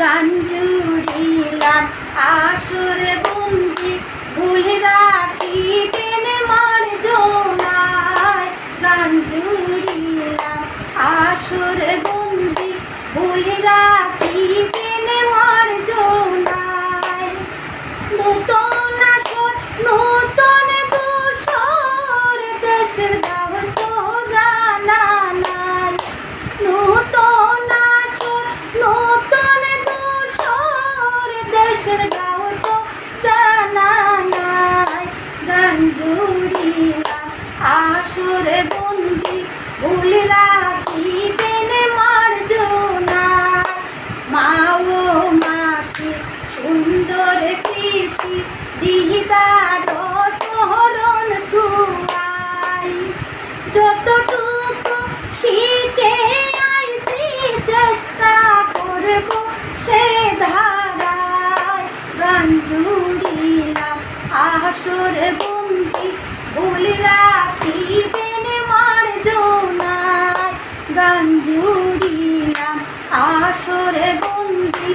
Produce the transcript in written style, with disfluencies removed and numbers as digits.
গান জুড়িলাম আসরে বন্দি ভুল রাখিবেন মার্জনায়। গান জুড়িলাম আসরে বন্দি ভুল রাখিবেন মার্জনায়। নূতন আসর নূতন দুসর দেশের গাও তো জানা নাই। নূতন আসর নূতন দুসর দেশের গাও তো জানা নাই। গান জুড়িলাম আসরে বন্দি ভুল রাখিবেন মার্জনায়। মা ও মাসি সুন্দর কৃষি দিদার শহরণ সুয়াই। যতটুকু শিখে আইছি চেষ্টা করব সে ধারায়। গান জুড়িলাম আসরে বন্দি ভুল রাখিবেন মার্জনায়। গান জুড়িলাম আসরে বন্দি